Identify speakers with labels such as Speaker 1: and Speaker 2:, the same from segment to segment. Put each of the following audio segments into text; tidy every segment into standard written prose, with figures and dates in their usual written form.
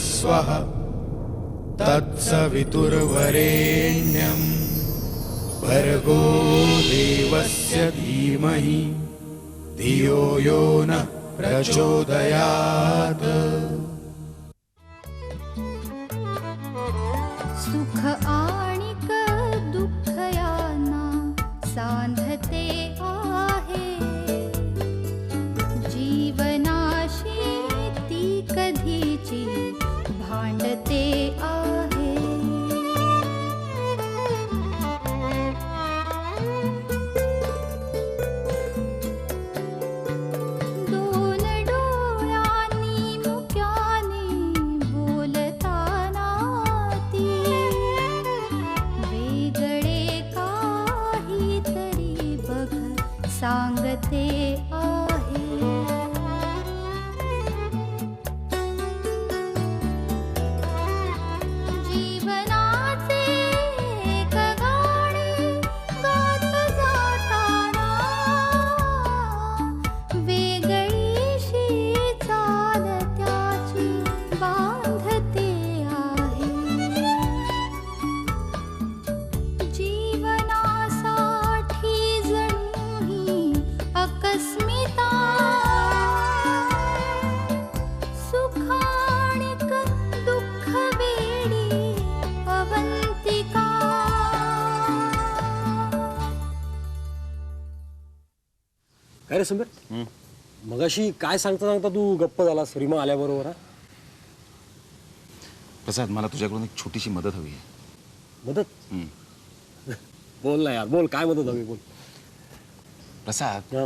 Speaker 1: स्वः तत्सवितुर्वरेण्यं भर्गो देवस्य धीमहि धियो यो नः प्रचोदयात्।
Speaker 2: सुख आणिक दुःख यांना सांधते आहे, जीवनाशी ती कधीची भांडते आहे। दोन डोळ्यांनी मुक्याने बोलताना ती वेगळे काहीतरी बघ सांगते आहे। जीवनाचे एक गाणे गात जाताना वेगळीशी चाल त्याची बांधते आहे। जीवनासाठी जणू ही अकस्मिता, सुखाणिक दुःख वेडी अवंतिका।
Speaker 3: काय रे समीर, मगाशी काय सांगता सांगता तू गप्प झालास रीमा आल्याबरोबर? हा,
Speaker 4: प्रसाद, मला तुझ्याकडून एक छोटीशी मदत हवी आहे.
Speaker 3: मदत? बोल ना यार, बोल, काय मदत हवी, बोल.
Speaker 4: प्रसाद,
Speaker 3: हा.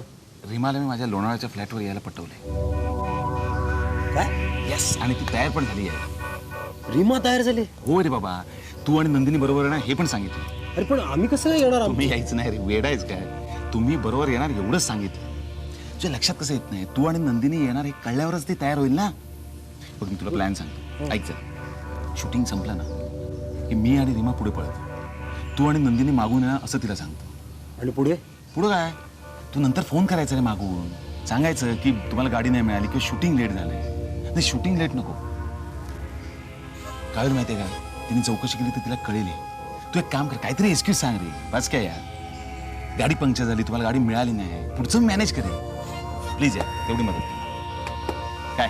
Speaker 4: रीमाला मी माझ्या लोणावळ्याच्या फ्लॅटवर यायला पटवलंय.
Speaker 3: काय?
Speaker 4: येस, आणि ती तयार पण झाली आहे.
Speaker 3: रीमा तयार झाली?
Speaker 4: हो रे बाबा, तू आणि नंदिनी बरोबर येणार हे पण सांगितलं.
Speaker 3: अरे पण आम्ही कसं काय येणार?
Speaker 4: तुम्ही यायचं नाही रे, वेडायच काय? तुम्ही बरोबर येणार एवढंच सांगितलं. तुझ्या लक्षात कसं येत नाही, तू आणि नंदिनी येणार हे कळल्यावरच ती तयार होईल ना. बघ, मी तुला प्लॅन सांगतो, ऐक जरा. शूटिंग संपलं ना की मी आणि रीमा पुढे पळतो, तू आणि नंदिनी मागून येणार असं तिला सांगतो.
Speaker 3: आणि पुढे?
Speaker 4: पुढं काय, तू नंतर फोन करायचा रे मागून, सांगायचं की तुम्हाला गाडी नाही मिळाली किंवा शूटिंग लेट झालंय. नाही, शूटिंग लेट नको. काय माहितीये का, तिने चौकशी केली तर तिला कळेल. तू एक काम कर, काहीतरी एक्सक्यूज सांग रे, बस काय यार. गाडी पंक्चर झाली, तुम्हाला गाडी मिळाली नाही, पुढचं मॅनेज करेल. प्लीज यार, तेवढी मदत कर. काय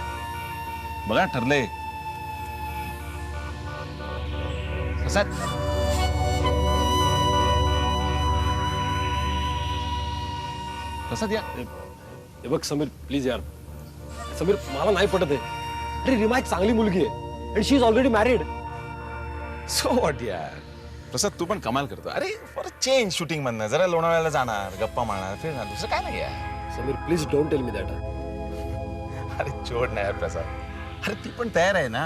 Speaker 4: बघा, ठरलंय. प्रसाद, प्रसाद या.
Speaker 3: हे बघ समीर, प्लीज यार. समीर, मला नाही पटत आहे. अरे रीमा एक चांगली मुलगी आहे आणि she is already married.
Speaker 4: So what यार. प्रसाद, तू पण कमाल करतो. अरे फॉर चेंज शूटिंग मधनं जरा लोणावळ्याला जाणार, गप्पा मारणार, फिरणार, दुसरं काय नाही यार.
Speaker 3: Sameer, please don't tell me that.
Speaker 4: अरे चोड नाही यार प्रसाद. अरे ती पण तयार आहे ना,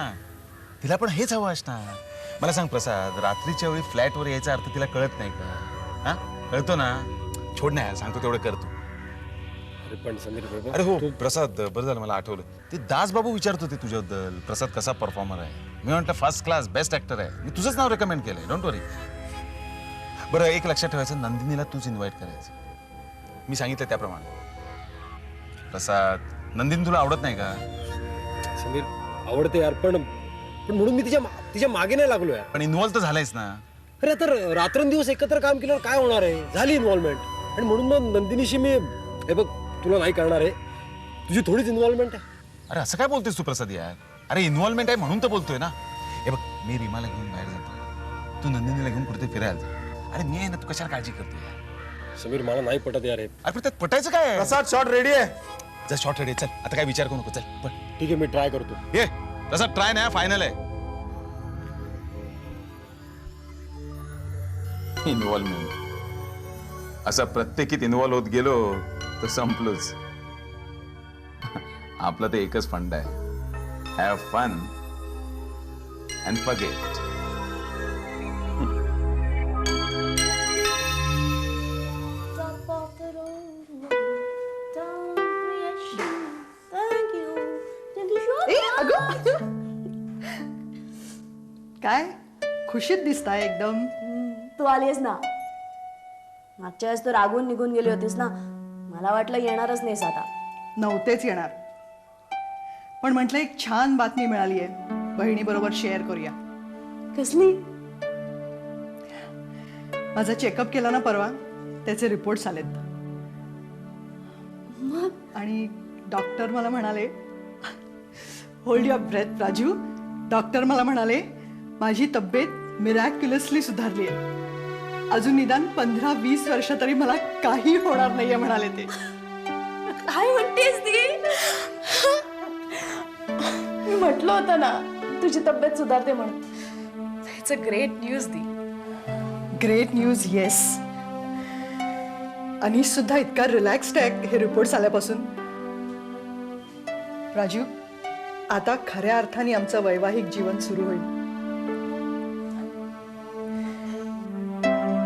Speaker 4: तिला पण हेच हवं असणार. मला सांग प्रसाद, रात्रीच्या वेळी फ्लॅटवर यायचा अर्थ तिला कळत नाही का? हा, कळतो ना. छोड नाही यार, सांगतो तेवढं कर तू.
Speaker 3: अरे पण समीर,
Speaker 4: अरे हो प्रसाद, बरं झालं मला आठवलं, ते दास बाबू विचारत होते तुझ्याबद्दल. प्रसाद कसा परफॉर्मर आहे. मी म्हटलं फर्स्ट क्लास, बेस्ट ऍक्टर आहे. मी तुझंच नाव रेकमेंड केलंय, डोंट वरी. बरं, एक लक्षात ठेवायचं, नंदिनीला तूच इन्व्हाइट करायचं, मी सांगितलं त्याप्रमाणे. प्रसाद, नंदिनी तुला आवडत नाही का?
Speaker 3: समीर, आवडते यार, पण म्हणून मी तिच्या मागे नाही लागलो यार.
Speaker 4: पण इन्व्हॉल्व तर झालायस ना.
Speaker 3: अरे तर रात्रंदिवस एकत्र काम केल्यावर काय होणार आहे? झाली इन्व्हॉल्वमेंट. आणि म्हणून मग नंदिनीशी मी, हे बघ, तुला नाही करणार आहे, तुझी थोडीच इन्व्हॉल्वमेंट आहे.
Speaker 4: अरे असं काय बोलतेस तू प्रसाद यार? अरे इन्व्हॉल्वमेंट आहे म्हणून तर बोलतोय ना. हे बघ, मी रीमाला घेऊन बाहेर जातो, तू नंदिनीला घेऊन कुठे फिरायला जा. अरे मी आहे ना, तू कशाला काळजी करतो यार?
Speaker 3: समीर, मला नाही पटत यार हे.
Speaker 4: अरे पण त्यात पटायचं काय?
Speaker 1: प्रसाद, शॉट रेडी आहे.
Speaker 4: जर शॉर्ट रेडी, चल आता काय विचार करू नको, चल पण.
Speaker 3: ठीक आहे, मी ट्राय करतो.
Speaker 4: ये प्रसाद, ट्राय नाही, फायनल आहे. इन्व्हॉल्वमेंट, असं प्रत्येकीत इन्व्हॉल्व होत गेलो तर संपलोच. आपलं ते एकच फंड आहे, हॅव फन अँड फॉरगेट.
Speaker 5: काय खुशीत दिसताय एकदम.
Speaker 6: तू आलीस ना, मागच्या वेळेस तर रागून निघून गेली होतीस ना, मला वाटलं येणारच नाहीस आता.
Speaker 5: नव्हतेच येणार, पण म्हटलं एक छान बातमी मिळाली आहे. बहिणीबरोबर शेअर करूया.
Speaker 6: कसली?
Speaker 5: माझा चेकअप केला ना परवा, त्याचे रिपोर्ट्स आलेत. आणि डॉक्टर मला म्हणाले, hold your breath Raju, doctor मला म्हणाले माझी तब्येत मिरॅक्युलसली सुधारली आहे. अजून निदान 15-20 वर्ष तरी मला काही होणार नाहीये म्हणाले ते.
Speaker 6: काय म्हणतेस ती? मी म्हटलं होतं ना तुझी तब्येत सुधारते म्हणून. इट्स अ ग्रेट न्यूज दी.
Speaker 5: Great news, yes. अनिश सुद्धा इतका रिलॅक्स्ड आहे हे रिपोर्ट्स आल्यापासून. राजू, आता खऱ्या अर्थाने आमचं वैवाहिक जीवन सुरू होईल.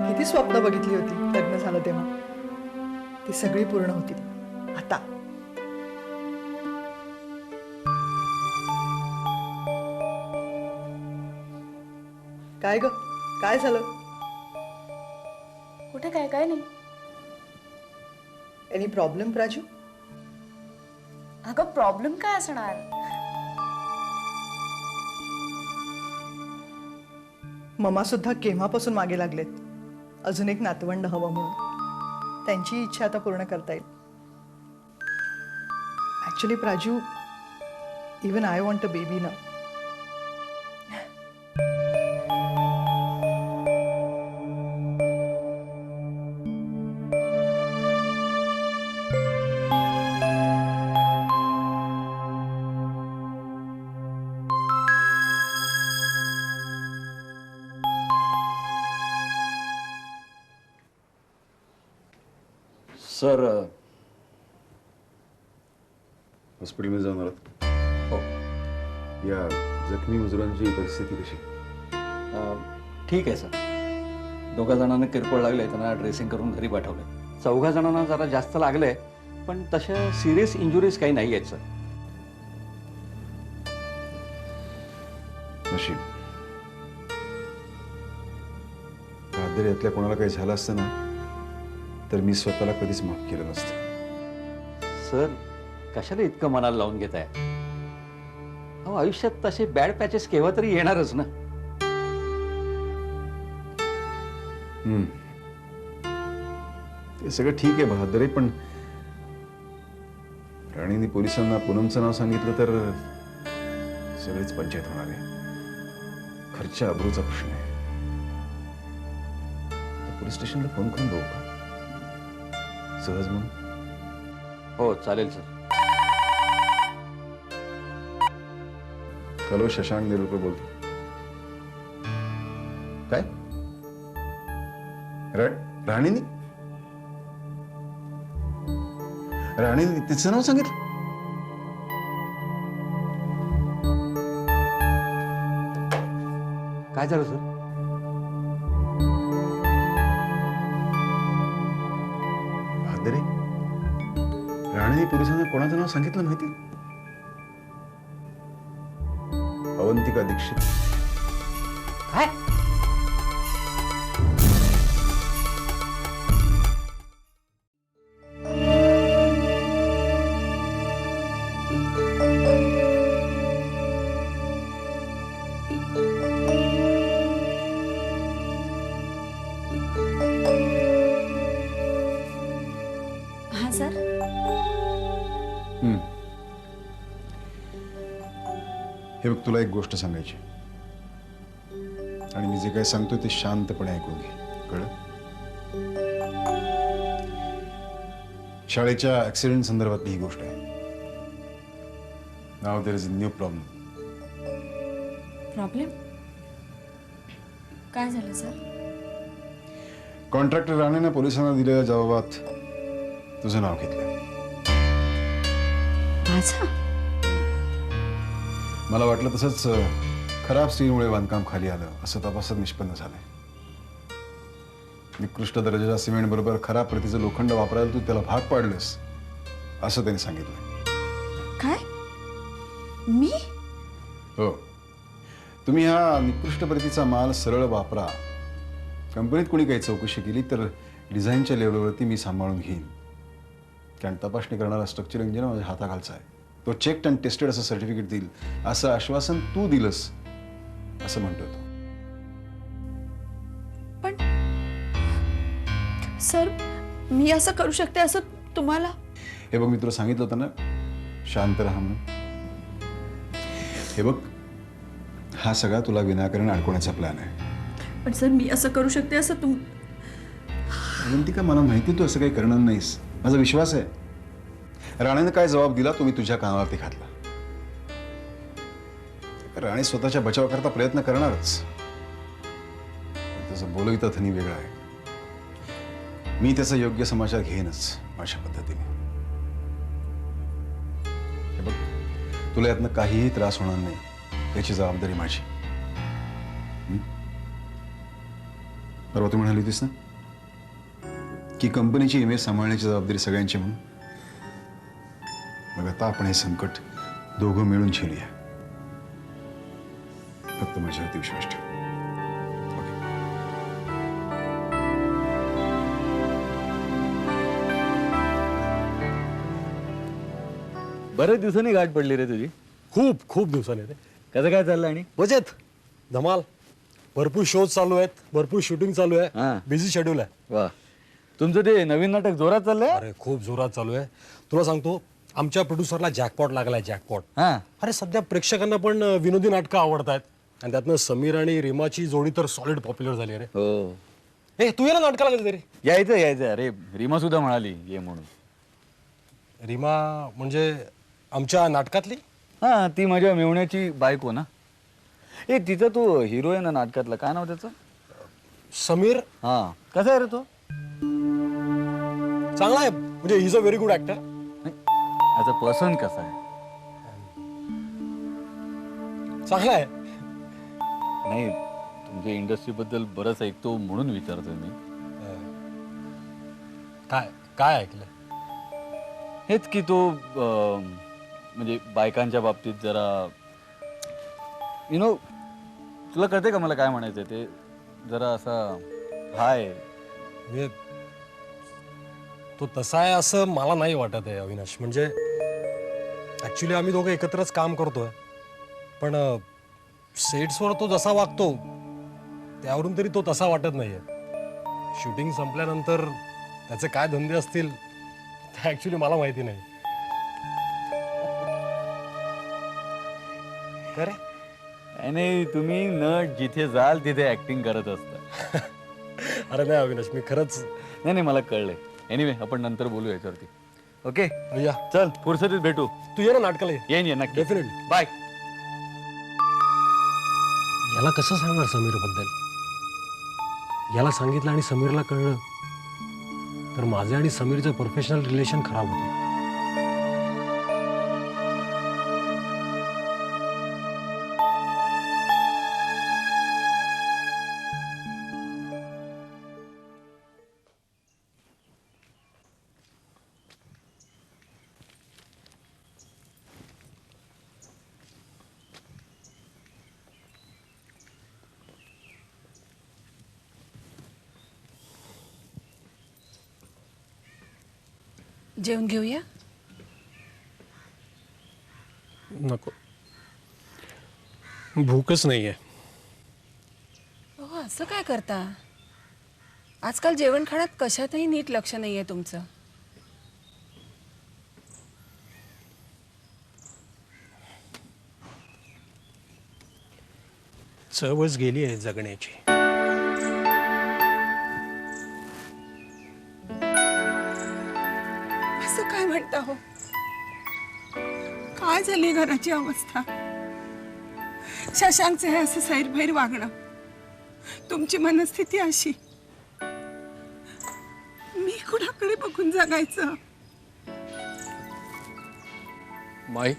Speaker 5: किती स्वप्न बघितली होती लग्न झालं तेव्हा, ती सगळी पूर्ण होती आता. काय ग, काय झालं?
Speaker 6: कुठे काय काय नाही.
Speaker 5: Any problem Raju?
Speaker 6: अगं प्रॉब्लेम काय असणार?
Speaker 5: ममा सुद्धा केव्हापासून मागे लागलेत अजून एक नातवंड हवं म्हणून. त्यांची इच्छा आता पूर्ण करता येईल. Actually Praju, even I want a baby ना.
Speaker 1: सर, हॉस्पिटलमध्ये जाऊन आलात?
Speaker 7: हो.
Speaker 1: या जखमी मजुरांची परिस्थिती कशी?
Speaker 7: ठीक आहे सर. 2 जणांना किरकोळ लागले, त्यांना ड्रेसिंग करून घरी पाठवलं. 4 जणांना जरा जास्त लागले, पण तशा सिरियस इंजुरीज काही नाही आहेत सर.
Speaker 1: नशीब. जर यातल्या कोणाला काही झालं असतं ना तर मी स्वतःला कधीच माफ केलं नसतं.
Speaker 7: सर, कशाला इतकं मनाला लावून घेत आहे? अहो, आयुष्यात तसे बॅड पॅचेस केव्हा तरी येणारच ना.
Speaker 1: ते सगळं ठीक आहे बहादरे, पण राणीने पोलिसांना पूनमचं नाव सांगितलं तर सगळीच पंचायत होणार आहे. खर्च अब्रूचा प्रश्न आहे. पोलीस स्टेशनला फोन करून बघू का? सहज म्हणून.
Speaker 7: हो, चालेल सर.
Speaker 1: हॅलो, शशांक नेरुळकर बोलतो. काय? राणीनी तिचं नाव सांगितलं?
Speaker 7: काय झालं सर?
Speaker 1: बहादरे, राणीने पोलिसांना कोणाचं नाव सांगितलं माहिती? अवंतिका दीक्षित.
Speaker 7: काय?
Speaker 6: हा सर.
Speaker 1: हे बघ, तुला एक गोष्ट सांगायची आणि मी जे काही सांगतोय ते शांतपणे ऐकून घे. कळलं? शाळेच्या ऍक्सिडेंट संदर्भातली ही गोष्ट आहे. Now there is a new problem.
Speaker 6: Problem काय झालं सर?
Speaker 1: कॉन्ट्रॅक्टर राणेनं पोलिसांना दिलेल्या जबाबात तुझं नाव घेतलं.
Speaker 6: माझा?
Speaker 1: मला वाटलं तसंच खराब स्टीलमुळे बांधकाम खाली आलं असं तपासात निष्पन्न झालंय. निकृष्ट दर्जाच्या सिमेंट बरोबर खराब प्रतीचं लोखंड वापरायला तू त्याला भाग पाडलंस असं त्यांनी सांगितलं.
Speaker 6: काय? मी?
Speaker 1: हो, तुम्ही हा निकृष्ट प्रतीचा माल सरळ वापरा. कंपनीत कोणी काही चौकशी केली तर डिझाईनच्या लेवलवरती मी सांभाळून घेईन, कारण तपासणी करणारा स्ट्रक्चर इंजिनियर माझ्या हाताखालचा आहे. तो चेक्ड अँड टेस्टेड असं सर्टिफिकेट देईल असं आश्वासन तू दिलंस असं म्हणतो तो.
Speaker 8: पण सर मी असं करू शकते असं तुम्हाला
Speaker 1: हे बघ, मी तुला सांगितलं होतं ना शांत राहा म्हणून. हे बघ, हा सगळा तुला विनाकारण अडकवण्याचा प्लॅन आहे.
Speaker 8: पण सर मी असं करू शकते असं
Speaker 1: अवंतिका, मला माहिती तू असं काही करणार नाहीस, माझा विश्वास आहे. राणेनं काय जबाब दिला तो मी तुझ्या कानावरती घातला. राणे स्वतःच्या बचावाकरता प्रयत्न करणारच, पण त्याचं बोलविता धनी वेगळा आहे. मी त्याचा योग्य समाचार घेईनच माझ्या पद्धतीने. हे बघ, तुला यातनं काहीही त्रास होणार नाही याची जबाबदारी माझी. परवा तू म्हणाली होतीस ना की कंपनीची इमेज सांभाळण्याची जबाबदारी सगळ्यांची म्हणून. मग आता आपण हे संकट दोघं मिळून झेलूया. फक्त माझ्यावरती विश्वास ठेव. ओके.
Speaker 7: बरेच दिवसांनी गाठ पडली रे तुझी.
Speaker 3: खूप खूप दिवसांनी रे.
Speaker 7: कसं काय चाललं आणि
Speaker 3: मजेत, धमाल. भरपूर शोज चालू आहेत, भरपूर शूटिंग चालू आहे,
Speaker 7: हां.
Speaker 3: बिझी शेड्यूल आहे.
Speaker 7: वा, तुमचं ते नवीन नाटक जोरात चाललंय.
Speaker 3: अरे खूप जोरात चालू आहे. तुला सांगतो, आमच्या प्रोड्युसरला जॅकपॉट लागलाय, जॅकपॉट.
Speaker 7: हा,
Speaker 3: अरे सध्या प्रेक्षकांना पण विनोदी नाटकं आवडत आहेत आणि त्यातनं समीर आणि रीमाची जोडी तर सॉलिड पॉप्युलर झाली. अरे
Speaker 7: हो,
Speaker 3: ए तू ये ना नाटकाला कधीतरी.
Speaker 7: यायचं. अरे रीमा सुद्धा म्हणाली ये म्हणून.
Speaker 3: रीमा म्हणजे आमच्या नाटकातली?
Speaker 7: हा, ती माझ्या मेवण्याची बायको ना. ए, तिचा तो हिरो आहे ना नाटकातला, काय नाव त्याचं?
Speaker 3: समीर.
Speaker 7: हा, कसा आहे रे तो?
Speaker 3: चांगला आहे, म्हणजे is a very good actor.
Speaker 7: त्याचा पर्सन कसा आहे?
Speaker 3: चांगला आहे.
Speaker 7: नाही, तुमच्या इंडस्ट्री बद्दल बरंच ऐकतो म्हणून विचारतोय मी.
Speaker 3: काय काय ऐकलं?
Speaker 7: हेच की तो म्हणजे बायकांच्या बाबतीत जरा तुला कळते का मला काय म्हणायचं ते? जरा असा हाय.
Speaker 3: म्हणजे तो तसा आहे असं मला नाही वाटत आहे अविनाश. म्हणजे ऍक्च्युली आम्ही दोघं एकत्रच काम करतोय, पण सेट्सवर तो जसा वागतो त्यावरून तरी तो तसा वाटत नाहीये. शूटिंग संपल्यानंतर त्याचे काय धंदे असतील ते ऍक्च्युली मला माहिती नाही. खरे
Speaker 7: नाही, तुम्ही नट जिथे जाल तिथे ऍक्टिंग करत असता.
Speaker 3: अरे नाही अविनाश, मी खरंच.
Speaker 7: नाही, मला कळलंय. एनिवे, आपण नंतर बोलू याच्यावरती. ओके,
Speaker 3: भैया
Speaker 7: चल फुरसतीत भेटू.
Speaker 3: तू ये ना नाटकाला.
Speaker 7: येईन नक्की.
Speaker 3: डेफिनेटली.
Speaker 7: बाय.
Speaker 3: याला कसं सांगणार समीर बद्दल? याला सांगितलं आणि समीरला कळलं तर माझे आणि समीरचं प्रोफेशनल रिलेशन खराब होतं.
Speaker 8: जेवण घेऊया.
Speaker 3: नको, भूकच नाहीये.
Speaker 9: हो, असं काय करता? आजकाल जेवण खाण्यात कशातही नीट लक्ष नाहीये तुमचं.
Speaker 3: चवच गेली आहे जगण्याची.
Speaker 9: असं काय म्हणता हो? काय झाली घराची अवस्था? शशांकचे हे असं सैरभैर वागणं, तुमची मनस्थिती अशी, मी कुणाकडे बघून जगायचं?
Speaker 3: माई,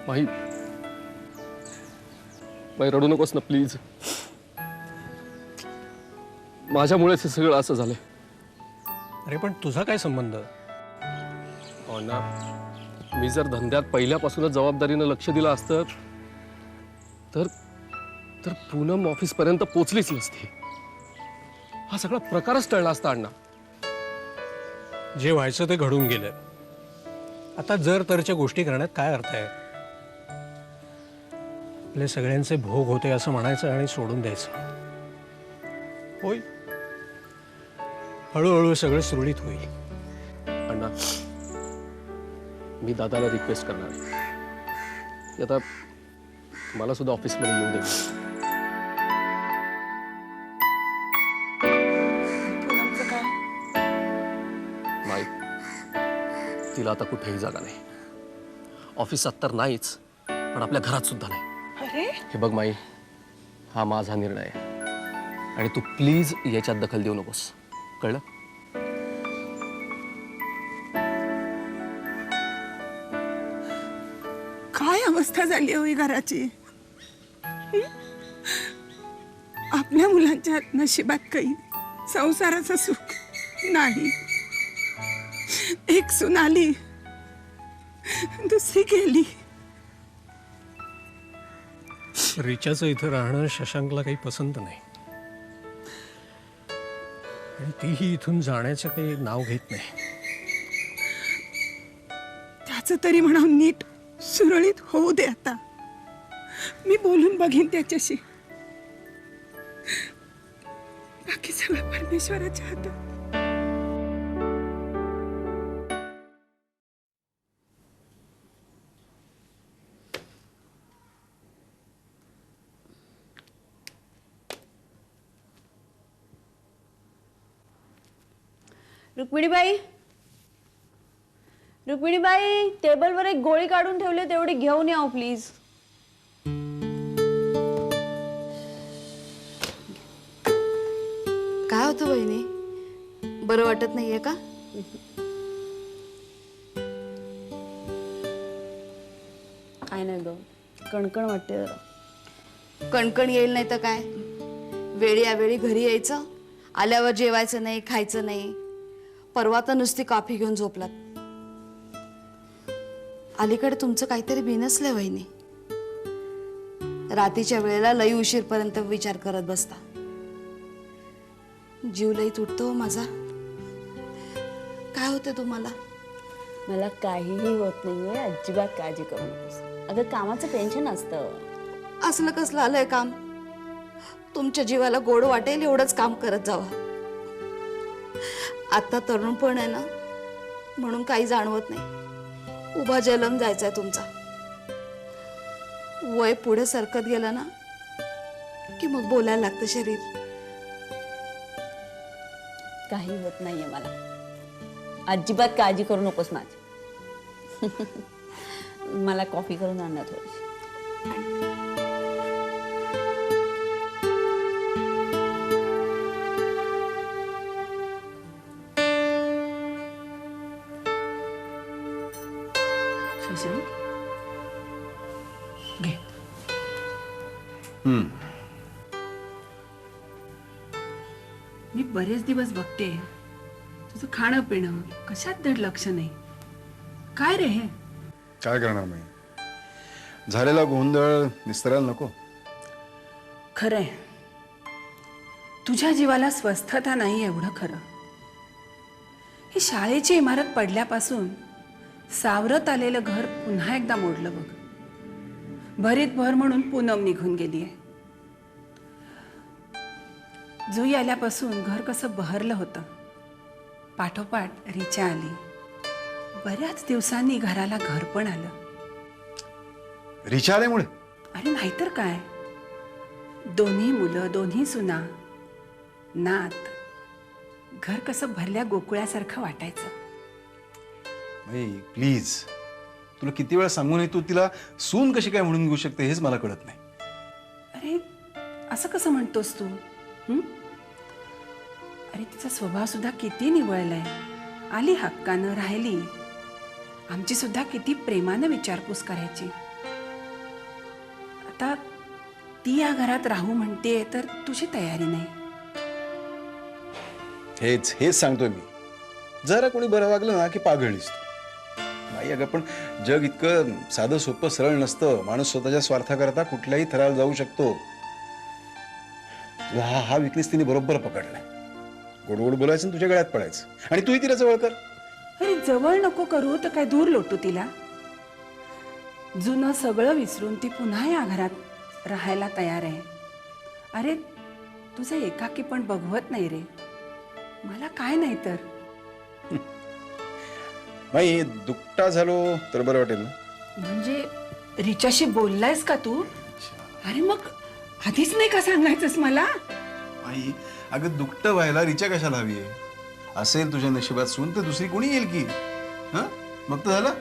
Speaker 3: माई, माई रडू नकोस ना प्लीज. माझ्यामुळेच हे सगळं असं झालंय. अरे पण तुझा काय संबंध? हो ना, मी जर धंद्यात पहिल्यापासूनच जबाबदारीनं लक्ष दिलं असतं तर तर पूनम ऑफिसपर्यंत पोचलीच नसती. हा सगळा प्रकारच टळला असता अण्णा. जे व्हायचं ते घडून गेलं. आता जर तरच्या गोष्टी करण्यात काय अर्थ आहे? आपले सगळ्यांचे भोग होते असं म्हणायचं आणि सोडून द्यायचं. होय, हळूहळू सगळं सुरळीत होईल.
Speaker 10: अण्णा, मी दादाला रिक्वेस्ट करणार आहे की आता मला सुद्धा ऑफिसमध्ये येऊ दे.
Speaker 9: पूनमचं काय?
Speaker 10: नाही, तिला आता कुठेही जागा नाही. ऑफिसात तर नाहीच, पण आपल्या घरात सुद्धा नाही.
Speaker 9: अरे
Speaker 10: हे बघ माई, हा माझा निर्णय आहे आणि तू प्लीज याच्यात दखल देऊ नकोस, कळलं?
Speaker 8: काय अवस्था झाली होई घराची. आपल्या मुलांच्या नशिबात काही संसाराचं सुख नाही. एक सून आली, दुसरी गेली.
Speaker 3: रिचाचं इथं राहणं शशांकला काही पसंत नाही आणि तीही इथून जाण्याचं काही नाव घेत नाही.
Speaker 8: त्याचं तरी म्हणावं नीट सुरळीत होऊ दे. आता मी बोलून बघीन त्याच्याशी. बाकी सगळं परमेश्वराच्या हातात.
Speaker 6: रुक्मिणीबाई, रुक्मिणीबाई, टेबलवर एक गोळी काढून ठेवले, तेवढी घेऊन या प्लीज.
Speaker 11: काय होतं बहिणी, बरं वाटत नाहीये का?
Speaker 6: काय नाही ग, कणकण वाटते जरा.
Speaker 11: कणकण येईल नाही तर काय, वेळी यावेळी घरी यायचं, आल्यावर जेवायचं नाही, खायचं नाही. परवा तर नुसती कॉफी घेऊन झोपलात. अलीकडे तुमचं काहीतरी बिनसलंय वहिनी. रात्रीच्या वेळेला लई उशीरपर्यंत विचार करत बसता. जीव लई तुटतो माझा. काय होते तुम्हाला?
Speaker 6: मला काहीही होत नाहीये, अजिबात काळजी करू नकोस. अगं कामाचं टेन्शन असतं.
Speaker 11: असलं कसलं आलंय काम? तुमच्या जीवाला गोड वाटेल एवढंच काम करत जावं. आता तरुणपण आहे ना, म्हणून काही जाणवत नाही. उभा जलम जायचाय तुमचा. वय पुढे सरकत गेलं ना की मग बोलायला लागतं शरीर.
Speaker 6: काही होत नाहीये मला, अजिबात काळजी करू नकोस माझी. मला कॉफी करून आणणार थोडीशी.
Speaker 8: शशांक, घे. मी बरेच दिवस बघते तुझं खाणं पिणं, कशात धड लक्ष नाही. काय रे हे?
Speaker 1: काय करणार मी? झालेला गोंधळ निस्तरायला नको.
Speaker 8: खरंय, तुझ्या जीवाला स्वस्थता नाही एवढं खरं. ही शाळेची इमारत पडल्यापासून सावरत आलेलं घर पुन्हा एकदा मोडलं बघ. भरीत भर म्हणून पूनम निघून गेलीये. जुई आल्यापासून घर कसं बहरलं होतं. पाठोपाठ रिचा आली. बऱ्याच दिवसांनी घराला घर पण आलं.
Speaker 1: रिचा आल्यामुळे?
Speaker 8: अरे नाहीतर काय, दोन्ही मुलं, दोन्ही सुना, नात. घर कसं भरल्या गोकुळासारखं वाटायचं.
Speaker 1: भाई प्लीज, तुला किती वेळा सांगून तू तिला सून कशी काय म्हणून घेऊ शकते हेच मला कळत नाही.
Speaker 8: अरे असं कसं म्हणतोस तू? अरे तिचा स्वभाव सुद्धा किती निवळलाय. आली हक्कानं, राहिली. आमची सुद्धा किती प्रेमानं विचारपूस करायची. आता ती या घरात राहू म्हणते तर तुझी तयारी नाही.
Speaker 1: हेच सांगतोय मी. जरा कोणी बरं वागलं ना की पागळलीस तू. नाही अगं, पण जग इतकं साधं सोपं सरळ नसतं. माणूस स्वतःच्या स्वार्थाकरता कुठल्याही थराला जाऊ शकतो. हा विकनेस तिने बरोबर पकडलाय. गोड गोड बोलायचं तुझ्या गळ्यात पडायचं आणि तूही तिला जवळ कर.
Speaker 8: अरे जवळ नको करू तर काय दूर लोटू तिला. जुनं सगळं विसरून ती पुन्हा या घरात राहायला तयार आहे. अरे तुझं एकाकी पण बघवत नाही रे. मला काय नाही तर.
Speaker 1: माई दुकटा झालो तर बरं वाटेल ना.
Speaker 8: म्हणजे रिचाशी बोललायस का तू? अरे मग आधीच नाही का सांगायचंस मला?
Speaker 1: आई अगं दुकट व्हायला रिचा कशाला हवी आहे? असेल तुझ्या नशिबात सून तर दुसरी कोणी येईल की. हा मग तर झालं.